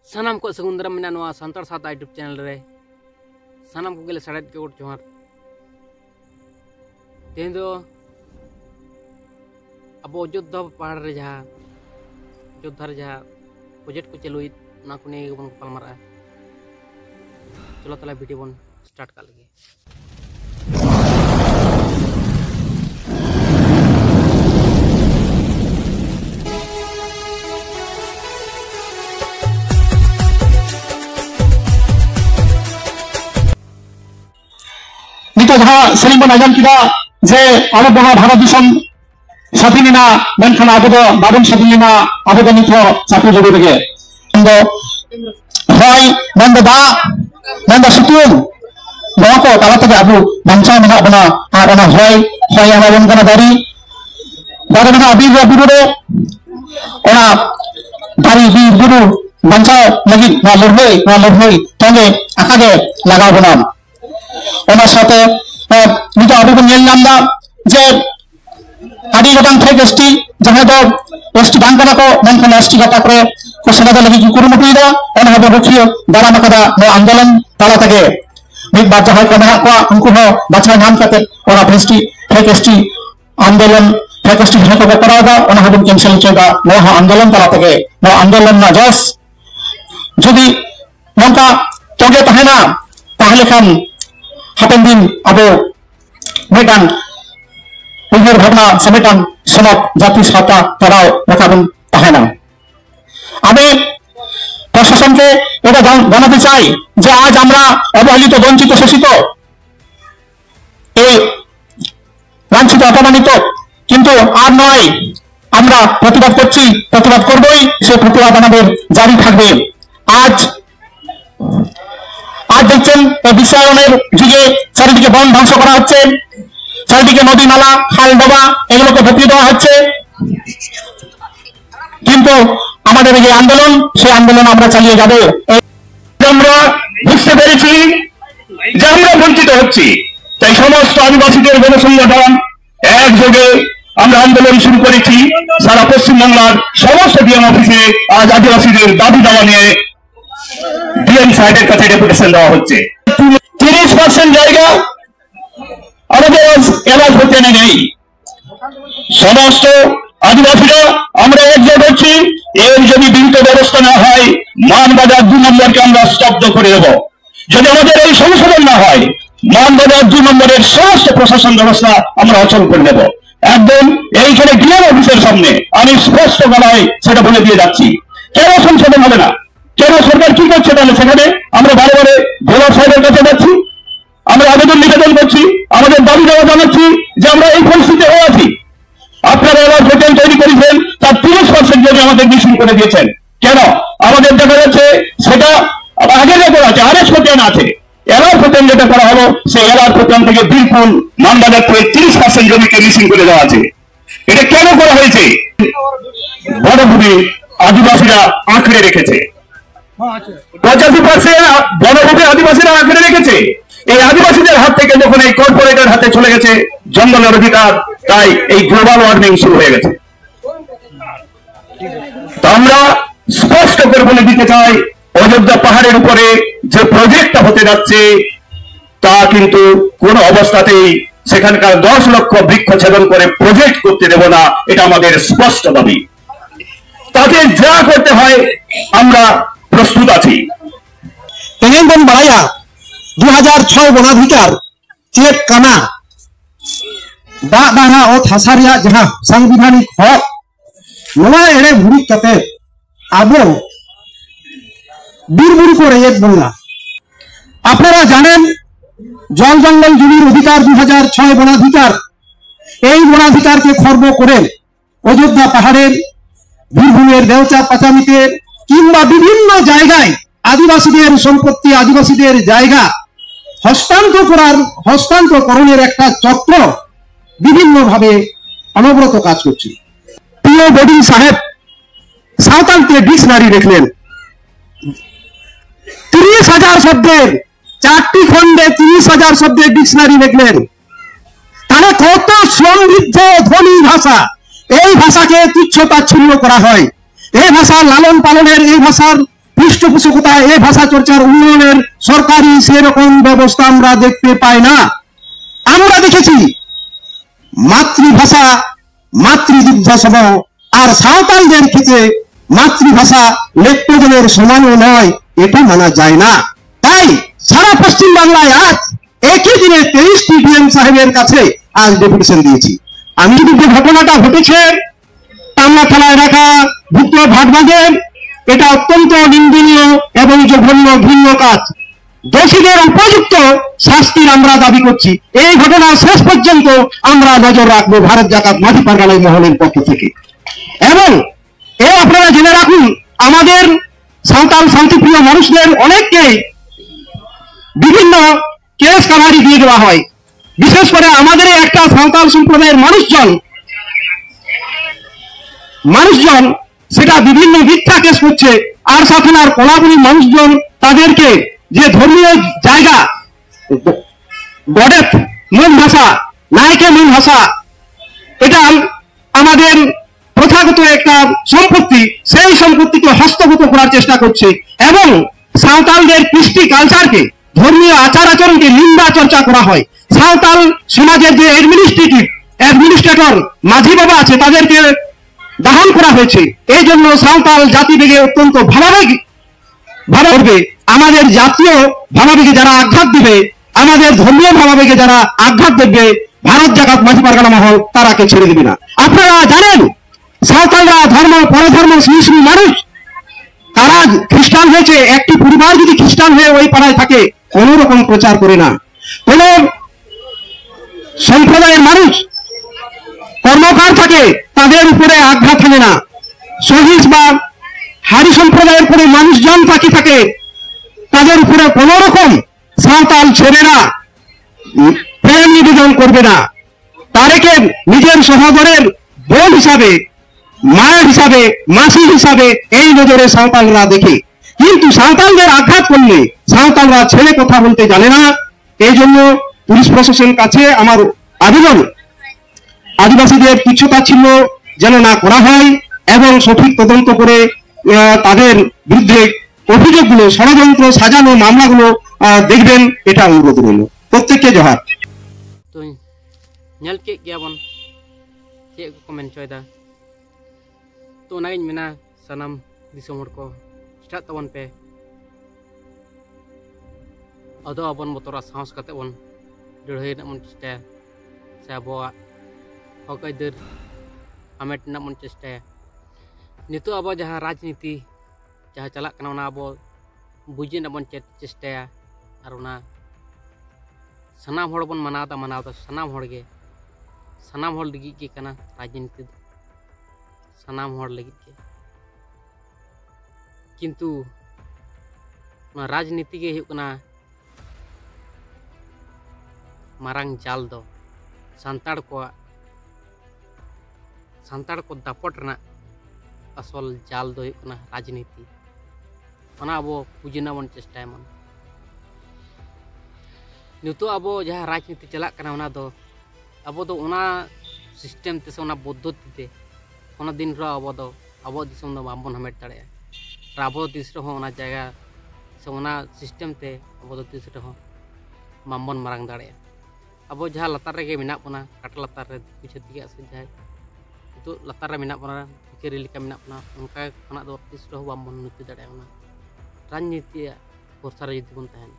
सानाम को सगुंदरम मेना नोआ सांतार साता यूट्यूब चैनल रे सानाम को गेले साड़े के गोट जोहार तेन दो अब अयोध्या पहाड़ रे जहाँ अयोध्या रे जहाँ प्रोजेक्ट को चलुई ना को नहीं बन पालमारा चलो तला वीडियो बन स्टार्ट कर लगे। जहाँ सेरिंग बन आजम किया जे अब बना भारत दिसम स्वाधीनना मेनखान अब दो बाबन स्वाधीनना अब दो निथो चापी जोड़ी लगे इंदो होय नंद दा नंद सितुं नवा को ताला तक अबु बंचा मना बना आर अना होय आना बन कना दारी मना अबी बुरु रे ओना दारी बी बुरु बंचा लगी ना लड़हई तंगे आकागे लगाव बना ओना साथे नितो अबु बन नेल नामदा जे आदि गोटां फेक एसटी जहां दो एसटी बांग कना को मेनखान एसटी गाता करे को सेनादा लगी की कुरुमुटुइदा ओना हबो रुखियो दाराम कदा नो आंदोलन ताला तगे मिद बार जहां को मेना को उनको हो बाछा नाम करते ओना फेक एसटी आंदोलन फेक एसटी जहां को करादा ओना हबो कैंसिल चेदा नो आंदोलन ताला तगे नो आंदोलन ना जस जदि नंका तोगे तहेना ताहले खान हापेन दिन अब मेटान उइहर भावना समेटान समाज जाति साता ताराव रखाबन तहेना आबे प्रशासन के এটা জানাতে চাই যে আজ আমরা অবহেলিত বঞ্চিত শোষিত এই লাঞ্ছিত অপমানিত কিন্তু আর নয় আমরা প্রতিবাদ করছি প্রতিবাদ করবই সেই প্রতিবাদ আমাদের জারি থাকবে। আজ দেখছেন বিশ্বায়নের যুগে চারিদিকে বন ধ্বংস করা হচ্ছে, চারিদিকে নদী নালা খাল ডোবা এগুলোকে ভেপিয়ে দেওয়া হচ্ছে, কিন্তু আমাদের এই আন্দোলন সেই আন্দোলন আমরা চালিয়ে যাব। আমরা বুঝতে পেরেছি যে আমরা বঞ্চিত হচ্ছি, তাই সমস্ত আদিবাসীদের গণসংগঠন একযোগে আমরা আন্দোলন শুরু করেছি। সারা পশ্চিমবাংলার সমস্ত ডিএম অফিসে আজ আদিবাসীদের দাবি দাওয়া নিয়ে ডিএম সাহেবের কাছে ডেপুটেশন দেওয়া হচ্ছে। 30% জায়গা আমাদের এলাজ হতে নেই। সমস্ত আদিবাসীরা আমরা একজোট হচ্ছি, এর যদি বিহিত ব্যবস্থা না হয় মানবাজার 2 নম্বরকে আমরা স্তব্ধ করে দেব। যদি আমাদের এই সংশোধন না হয় মানবাজার 2 নম্বরের সমস্ত প্রশাসন ব্যবস্থা আমরা অচল করে দেব। একদম এইখানে ডিএম অফিসের সামনে আমি স্পষ্ট গলায় সেটা বলে দিয়ে যাচ্ছি। কেন সংশোধন হবে না, কেন সরকার কি করছে তাহলে সেখানে আমরা বারে বারে ভোলার সাহেবের কাছে যাচ্ছি, আমরা আবেদন নিবেদন করছি, আমাদের দাবি দেওয়া জানাচ্ছি যে আমরা এই পরিস্থিতি হয়ে আছি। আপনারা এবার হোটেল তৈরি করেছেন তার 30% যদি আমাদের মিশন করে দিয়েছেন, কেন আমাদের দেখা যাচ্ছে সেটা আগের রেকর্ড আছে, আরএস হোটেল আছে, এলার হোটেল যেটা করা হলো সেই এলার হোটেল থেকে বিলকুল মানবাজার থেকে 30% জমিকে মিশন করে দেওয়া আছে। এটা কেন করা হয়েছে? বনভূমি আদিবাসীরা আঁকড়ে রেখেছে, 85% বনভূমি আদিবাসীরা আঁকড়ে রেখেছে। এই আদিবাসীদের হাত থেকে যখন এই কর্পোরেটের হাতে চলে গেছে জঙ্গলের অধিকার, তাই এই গ্লোবাল ওয়ার্মিং শুরু হয়ে গেছে। তো আমরা স্পষ্ট করে বলে দিতে চাই অযোধ্যা পাহাড়ের উপরে যে প্রজেক্টটা হতে যাচ্ছে তা কিন্তু কোন অবস্থাতেই সেখানকার 10 লক্ষ বৃক্ষ ছেদন করে প্রজেক্ট করতে দেব না, এটা আমাদের স্পষ্ট দাবি। তাকে যা করতে হয় আমরা প্রস্তুত আছি। তেলেঙ্গন বাড়াইয়া 2006 বনাধিকার চেক কানা দাগ দাহা ও থাসারিয়া যাহা সাংবিধানিক হক নয়া এড়ে ভুড়ি কাতে আবো বীরবুড়ি করে এক বনলা। আপনারা জানেন জল জঙ্গল জমির অধিকার 2006 বনাধিকার, এই বনাধিকারকে খর্ব করে অযোধ্যা পাহাড়ের বীরভূমের দেওচা পাচামিতে কিংবা বিভিন্ন জায়গায় আদিবাসীদের সম্পত্তি আদিবাসীদের জায়গা হস্তান্তরকরণের একটা চক্র বিভিন্নভাবে অনবরত কাজ করছে। প্রিয় বডিং সাহেব সাঁওতালকে ডিকশনারি লিখলেন 30,000 শব্দের 4টি খণ্ডে 30,000 শব্দের ডিকশনারি লিখলেন। তাহলে কত সমৃদ্ধ ধ্বনি ভাষা, এই ভাষাকে তুচ্ছ তাচ্ছিল্য করা হয়। এই ভাষার লালন পালনের, এই ভাষার পৃষ্ঠপোষকতায় এই ভাষা চর্চার উন্নয়নের সরকারি সেরকম ব্যবস্থা আমরা দেখতে পাই না। আমরা দেখেছি মাতৃভাষা মাতৃদুগ্ধ সম, আর সাঁওতালদের ক্ষেত্রে মাতৃভাষা লেপ্টজনের সমানও নয়, এটা মানা যায় না। তাই সারা পশ্চিম বাংলায় আজ একই দিনে 23টি ডিএম সাহেবের কাছে আজ ডেপুটেশন দিয়েছি। আমি যদি যে ঘটনাটা ঘটেছে টামলা থানা এলাকা ভুক্ত ভাটবাগে, এটা অত্যন্ত নিন্দনীয় এবং জঘন্য ঘৃণ্য কাজ। দোষীদের উপযুক্ত শাস্তির আমরা দাবি করছি। এই ঘটনা শেষ পর্যন্ত আমরা নজর রাখবো ভারত জাকাত মাঝি পারগানাই মহলের পক্ষ থেকে। এবং আপনারা জেনে রাখুন, আমাদের সাঁওতাল শান্তিপ্রিয় মানুষদের অনেককে বিভিন্ন কেস কাভারি দিয়ে দেওয়া হয়। বিশেষ করে আমাদের একটা সাঁওতাল সম্প্রদায়ের মানুষজন সেটা বিভিন্ন মিথ্যা কেস করছে। আর সাথনার কোলাগুলি মানুষজন তাদেরকে যে ধর্মীয় জায়গা গডের মূল ভাষা নায়কের মূল ভাষা, এটা আমাদের প্রথাগত একটা সম্পত্তি, সেই সম্পত্তিকে হস্তগত করার চেষ্টা করছে এবং সাঁওতালদের কৃষ্টি কালচারকে, ধর্মীয় আচার আচরণকে নিন্দা চর্চা করা হয়। সাঁওতাল সমাজের যে অ্যাডমিনিস্ট্রেটর মাঝি বাবা আছে তাদেরকে দাহন করা হয়েছে। এই জন্য সাঁওতাল জাতিবেগে অত্যন্ত ভাবাবেগে আমাদের জাতীয় ভাবাবেগে যারা আঘাত দিবে, আমাদের ধর্মীয় ভাবাবেগে যারা আঘাত দেবে, ভারত জাকাত মাঝি পারগানা মহল তারাকে ছেড়ে দেবে না। আপনারা জানেন সাঁওতালরা পরধর্ম শ্রী মানুষ, তারা খ্রিস্টান হয়েছে। একটি পরিবার যদি খ্রিস্টান হয়ে ওই পাড়ায় থাকে কোন রকম প্রচার করে না। কোন সম্প্রদায়ের মানুষ কর্মকার থাকে তাদের উপরে আঘাত হানে না। সহিস বা হারি সম্প্রদায়ের উপরে মানুষজন থাকে তাদের উপরে কোন রকম সাঁওতাল ছেলেরা প্রেম নিবেদন করবে না। তাদেরকে নিজের সহোদরের বোন হিসাবে, মায়ের হিসাবে, মাসি হিসাবে এই নজরে সাঁওতালরা দেখে। কিন্তু সাঁওতালদের আঘাত করলে সাঁওতালরা ছেড়ে কথা বলতে জানে না। এই জন্য পুলিশ প্রশাসনের কাছে আমার আবেদন, আদিবাসীদের তুচ্ছতাচ্ছিল্য যেন না করা হয় এবং সঠিক তদন্ত করে তাদের বিরুদ্ধে অভিযোগগুলো, ষড়যন্ত্র সাজানো মামলাগুলো দেখবেন, এটা অনুরোধ রইল। প্রত্যেককে জোহার। তো nyal ke gya bon che ko men choy da to nain mena sanam disom hor ko start tabon pe ado abon motora saus kate bon dirhai na mon chesta sa bo hokai dir amet na mon chesta nitu abo jaha rajniti jaha chalak kana ona abo bujin na mon chesta ar ona sanam hor bon manada sanam hor lagi ke kana rajniti sanam hor lagi ke kintu na rajniti ge hu kana marang jal do santar ko dapot rena asol jal do hu kana rajniti ona abo pujina bon chesta mon nitu abo jaha rajniti chalak kana ona do abo do ona system te ona boddhoti te ona din ro abo disom do bambon hamet dare abo disro ho ona jaga se ona system te abo do disro ho bambon marang dare abo jaha latar rege menak bona kata latar re piche tiga se jai itu latar re menak bona pikiri lika menak bona onka ona do disro ho bambon nuti dare ona rajniti borsar judi bon tahen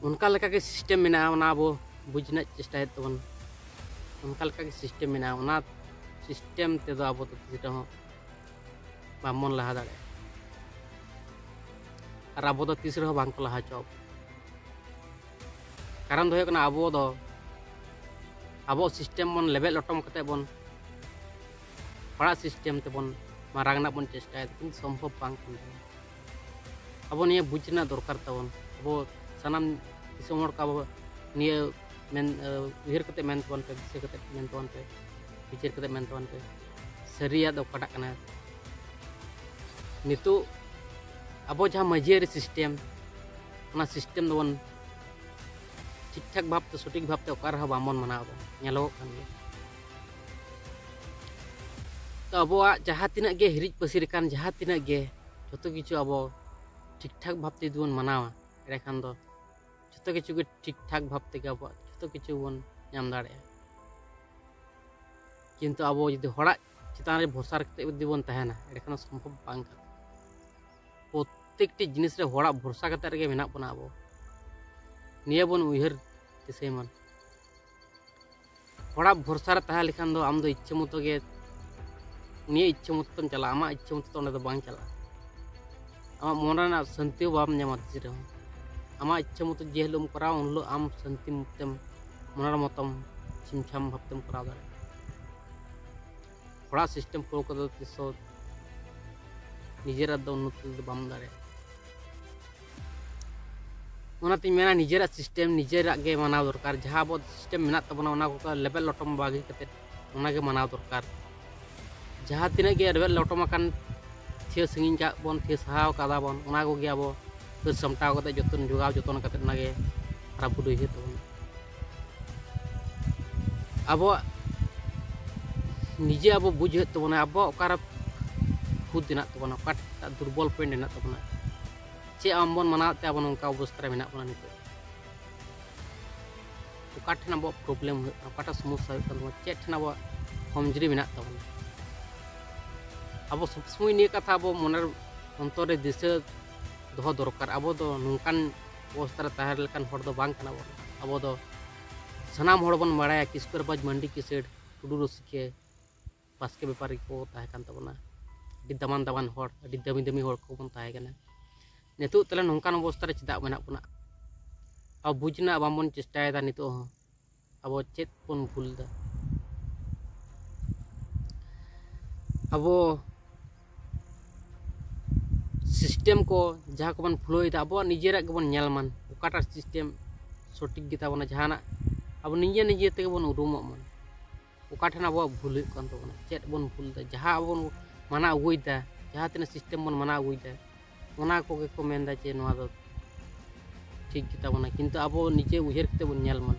उनका लगा के system में ना वो बुझना चेष्टा है तो उनका लगा के सिस्टम में ना सिस्टम ते दो अब तो किसी तरह बामन लहा दाड़े और अब तो तीसरे बांग को लहा चौब कारण दो है ना अब सिस्टम बन लेवल ऑटोम करते बन बड़ा सिस्टम ते बन मारांगना बन चेष्टा है लेकिन संभव बांग अब नहीं बुझना दरकार तबन अब sanam disomor ka niya men uhir kate men tuan pe se kate men tuan pe pikir kate men tuan pe seriya do kadak kana nitu abo jaha majir system ona system don ठीक ठाक भाव ते सटीक भाव ते ओकार हा बामन मनाव दो nyalo kan तो तो अब जहाँ तीना गे हिरिज पसीर कान जहाँ तीना गे जो किछु अब ठीक ठाक भावते जुदी बन मनावा एंडखान दो जो किछु गे ठीक ठाक भावते अब जो किछु बन नाम दाड़े किंतु अब जुदी हड़ा चितान रे भरसा रखते जुदी बन तहना एंडखान सम्भव बांग प्रत्येकटी जिनिस रे हड़ा भरसा करते रेगे मेना बना अब निया बन उयहर दिसैमान हड़ा भरसा रे तहा लेखान दो आम दो इच्छा मतो गे उनिया इच्छा मतो चला आमा इच्छा मतो तो बांग चला आमा मन रेना शांति बाम नामा तिस रे आमा इच्छा मतो जे हिलोम कराव उन हिलो आम शांति मतेम मनर मतम छिमछाम भावतेम कराव दाड़े हड़ा सिस्टम फॉलो कर तिसो निजेरा दो उन्नति बाम दाड़े ओनाते मेना निजेरा सिस्टम निजेरा गे मानाव दरकार जहाँ अब सिस्टम मेना तबना ओना को लेबल लटम बागी कते ओना गे मानाव दरकार जहाँ तीना गे लेबल लटम आकान थिया संगिन का बन थिया सहाव कादा बन ओना को गे अब फिर समटाव कते जतन जोगाव जतन कते ओना गे हरा बुडुई हे तबन अब निजे अब बुझ हे तबना अब ओकार खुद दिना तबना ओका दुर्बल पॉइंट दिना तबना चे आम बन मनाते अब नौका अवस्था मेना बना नित ओकाठन अब प्रॉब्लम ओकाटा समस्या चे ठन अब कमजोरी मेना तबना अब सब समय निये कथा अब मनर अंतर रे दिशा दोह दरकार अब दो नौकान अवस्था रे ताहेर लेकान हर दो बांग कना बन अब दो सनाम हर बन बाड़ाया किस्कर बाज मंडी किसेड टुडू रसिके पासके व्यापारी को ताहे कान तबना अभी दामान दामान हर अभी दामी दामी हर को बन ताहे कना नितो तले नौकान अवस्था रे चिदा मेना बना अब बुझना बामन चेष्टायदा नितो अब चेत बन भूलदा अब सिस्टम को जहाँ को बन फ्लोदा अब निजेरा गेबन नेलमान ओकाटा सिस्टम सठिक गेता बना जहाना अब निजे निजे ते बन उरुमो मन ओकाठन अब भूल कान तबना चेत बन भूलदा जहाँ अब माना अगुइदा जहाँ तीना सिस्टम बन माना अगुइदा ओना को गे को मेनदा जे नोआ दो ठीक गेता बना किंतु अब निजे उहेर कते बन नेलमान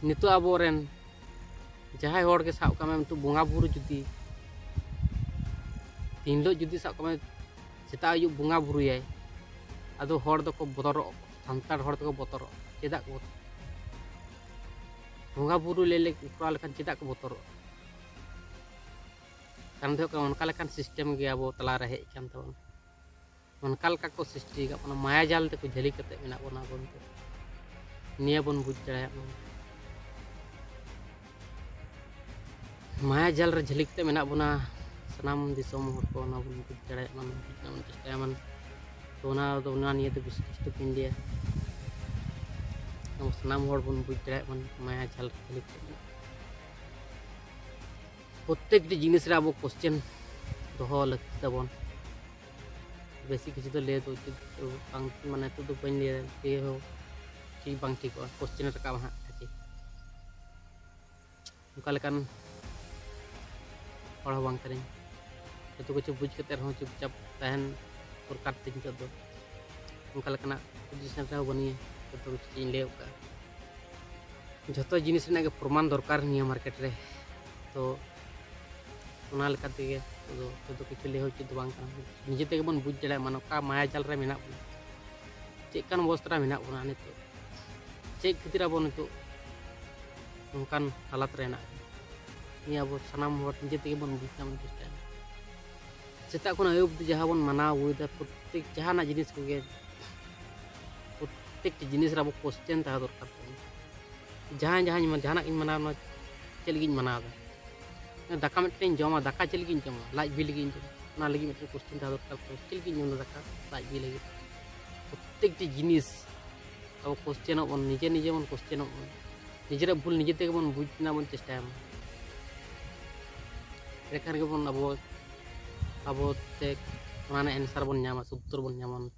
नितो अब रेन जहाँ हर के साब कामे तो बोंगा बुरु जुदी तीन लो जुदी साब कामे सेता आयु बोंगा बुरुयाय आदो हर दो को बदर संतार हर दो को बतर चेदा को बोंगा बुरु लेले करा लेखान चेदा को बतर कारण दो का उनका लेखान सिस्टम गे अब तला रे हेज कान तबन उनका लेका को सृष्टि का अपना माया जाल ते को झली कते मेना बना बन निया बन बुझ दाड़े माया जाल रे झली कते मेना बना सनाम दिसोम हर को ना बन बुझ दाड़े मन बुझना मन चेष्टा मन तो ना निये तो विशिष्ट इंडिया हम सनाम हर बन बुझ दाड़े मन माया जाल रे झली कते प्रत्येक जिनिस रे अब क्वेश्चन दोह लगती तबन बेसी किसी तो ले तो माने तो बन ले हो ठीक बांग ठीक क्वेश्चन रखा हाँ थाके उनका लेकान हड़ बांग करें जो कुछ बुझ के रहो चुपचाप तहन दरकार तीन दो उनका लेकाना पोजिशन रे बनिए जो कुछ ले जो जिनिस रे प्रमाण दरकार निया मार्केट रे तो ओना लेका तेगे तो किछु ले हो चित बांग निजे तेगे बन बुझ दाड़े मान का माया जाल रे मेना बना चेकान अवस्था मेना बना नितो चे खातिर अब नितो नौकान हालत रे ना निया अब सनाम हर निजे तेगे बन बुझ नाम चेष्टा सेता खन आयुब जहाँ बन माना हुईदा प्रत्येक जहाना जिनिस को गे प्रत्येक जिनिस रे अब क्वेश्चन ता दरकार जहाँ जहाँ जहाना इन माना चेल गिन मानादा दाका मिट्टी जमा दाका चल गिन जमा लाज भी लगी जमा लगी मिट्टी क्वेश्चन था दरकार चल गिन जमा दाका लाज भी लगी प्रत्येक जिनिस अब क्वेश्चन बन निजे निजे बन क्वेश्चन निजे भूल निजे ते बन बुझना बन चेष्टा एखान के बन अब ते आंसर बन उत्तर बन